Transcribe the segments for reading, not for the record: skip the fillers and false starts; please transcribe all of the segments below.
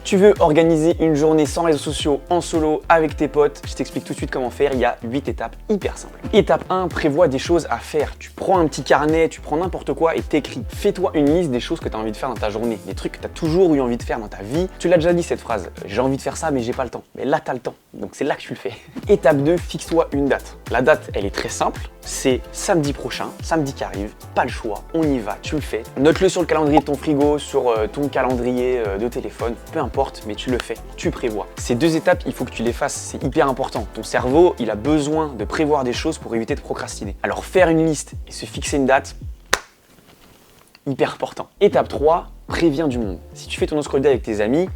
Tu veux organiser une journée sans réseaux sociaux, en solo, avec tes potes, je t'explique tout de suite comment faire, il y a 8 étapes hyper simples. Étape 1, prévois des choses à faire. Tu prends un petit carnet, tu prends n'importe quoi et t'écris. Fais-toi une liste des choses que tu as envie de faire dans ta journée, des trucs que tu as toujours eu envie de faire dans ta vie. Tu l'as déjà dit cette phrase, j'ai envie de faire ça mais j'ai pas le temps. Mais là tu as le temps, donc c'est là que tu le fais. Étape 2, fixe-toi une date. La date, elle est très simple, c'est samedi prochain, samedi qui arrive, pas le choix, on y va, tu le fais. Note-le sur le calendrier de ton frigo, sur ton calendrier de téléphone, peu importe, mais tu le fais, tu prévois. Ces 2 étapes, il faut que tu les fasses, c'est hyper important. Ton cerveau, il a besoin de prévoir des choses pour éviter de procrastiner. Alors faire une liste et se fixer une date, hyper important. Étape 3, préviens du monde. Si tu fais ton no scroll day avec tes amis,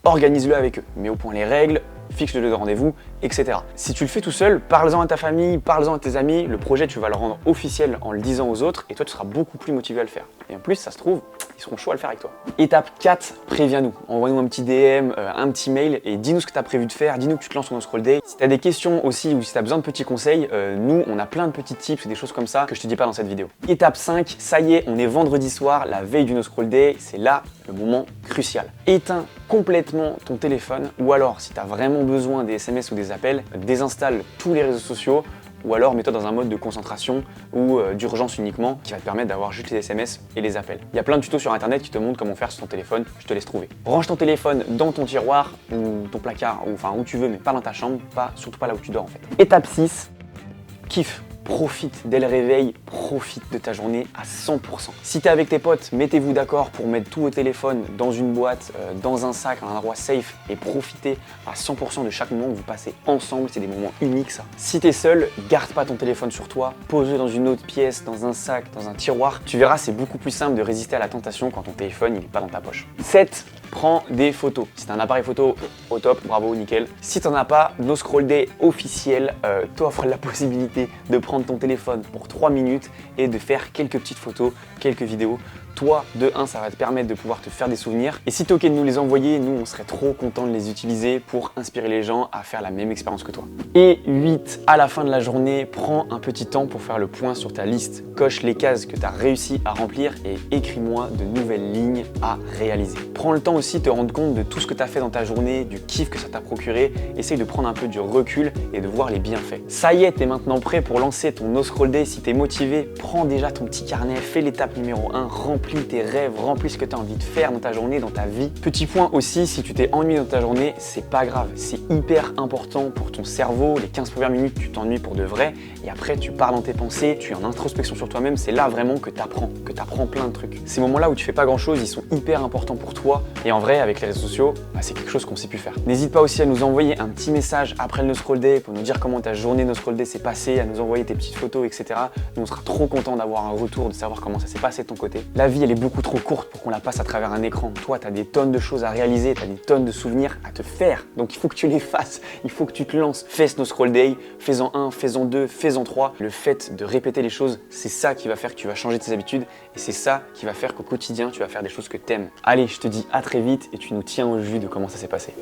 organise-le avec eux. Mets au point les règles, fixe-le de rendez-vous, etc. Si tu le fais tout seul, parle-en à ta famille, parle-en à tes amis, le projet tu vas le rendre officiel en le disant aux autres et toi tu seras beaucoup plus motivé à le faire. Et en plus, ça se trouve, ils seront chauds à le faire avec toi. Étape 4, préviens-nous. Envoie-nous un petit DM, un petit mail et dis-nous ce que tu as prévu de faire, dis-nous que tu te lances sur No Scroll Day. Si tu as des questions aussi ou si tu as besoin de petits conseils, nous on a plein de petits tips et des choses comme ça que je te dis pas dans cette vidéo. Étape 5, ça y est, on est vendredi soir, la veille du No Scroll Day, c'est là le moment crucial. Éteins complètement ton téléphone ou alors si tu as vraiment besoin des SMS ou des appels, désinstalle tous les réseaux sociaux ou alors mets-toi dans un mode de concentration ou d'urgence uniquement qui va te permettre d'avoir juste les SMS et les appels. Il y a plein de tutos sur internet qui te montrent comment faire sur ton téléphone, je te laisse trouver. Range ton téléphone dans ton tiroir ou ton placard, ou enfin où tu veux mais pas dans ta chambre, surtout pas là où tu dors en fait. Étape 6, kiffe. Profite dès le réveil, profite de ta journée à 100%. Si tu es avec tes potes, mettez-vous d'accord pour mettre tous vos téléphones dans une boîte, dans un sac, à un endroit safe et profitez à 100% de chaque moment que vous passez ensemble. C'est des moments uniques ça. Si tu es seul, garde pas ton téléphone sur toi, pose-le dans une autre pièce, dans un sac, dans un tiroir. Tu verras, c'est beaucoup plus simple de résister à la tentation quand ton téléphone il est pas dans ta poche. 7. Prends des photos. Si tu as un appareil photo, au top, bravo, nickel. Si tu n'en as pas, No Scroll Day officiel t'offre la possibilité de prendre ton téléphone pour 3 minutes et de faire quelques petites photos, quelques vidéos. Toi, de 1, ça va te permettre de pouvoir te faire des souvenirs. Et si tu es OK de nous les envoyer, nous, on serait trop content de les utiliser pour inspirer les gens à faire la même expérience que toi. Et 8, à la fin de la journée, prends un petit temps pour faire le point sur ta liste. Coche les cases que tu as réussi à remplir et écris-moi de nouvelles lignes à réaliser. Prends le temps aussi de te rendre compte de tout ce que tu as fait dans ta journée, du kiff que ça t'a procuré. Essaye de prendre un peu du recul et de voir les bienfaits. Ça y est, tu es maintenant prêt pour lancer ton No Scroll Day. Si tu es motivé, prends déjà ton petit carnet, fais l'étape numéro 1, remplis tes rêves, remplis ce que tu as envie de faire dans ta journée, dans ta vie. Petit point aussi, si tu t'es ennuyé dans ta journée, c'est pas grave, c'est hyper important pour ton cerveau. Les 15 premières minutes, tu t'ennuies pour de vrai et après tu pars dans tes pensées, tu es en introspection sur toi-même, c'est là vraiment que tu apprends plein de trucs. Ces moments-là où tu fais pas grand-chose, ils sont hyper importants pour toi et en vrai, avec les réseaux sociaux, c'est quelque chose qu'on sait plus faire. N'hésite pas aussi à nous envoyer un petit message après le No Scroll Day pour nous dire comment ta journée No Scroll Day s'est passée, à nous envoyer tes petites photos, etc. Nous, on sera trop contents d'avoir un retour, de savoir comment ça s'est passé de ton côté. La vie, elle est beaucoup trop courte pour qu'on la passe à travers un écran. Toi, tu as des tonnes de choses à réaliser, tu as des tonnes de souvenirs à te faire. Donc, il faut que tu les fasses, il faut que tu te lances. Fais ce No Scroll Day, fais-en 1, fais-en 2, fais-en 3. Le fait de répéter les choses, c'est ça qui va faire que tu vas changer tes habitudes et c'est ça qui va faire qu'au quotidien, tu vas faire des choses que tu aimes. Allez, je te dis à très vite et tu nous tiens au jus de comment ça s'est passé.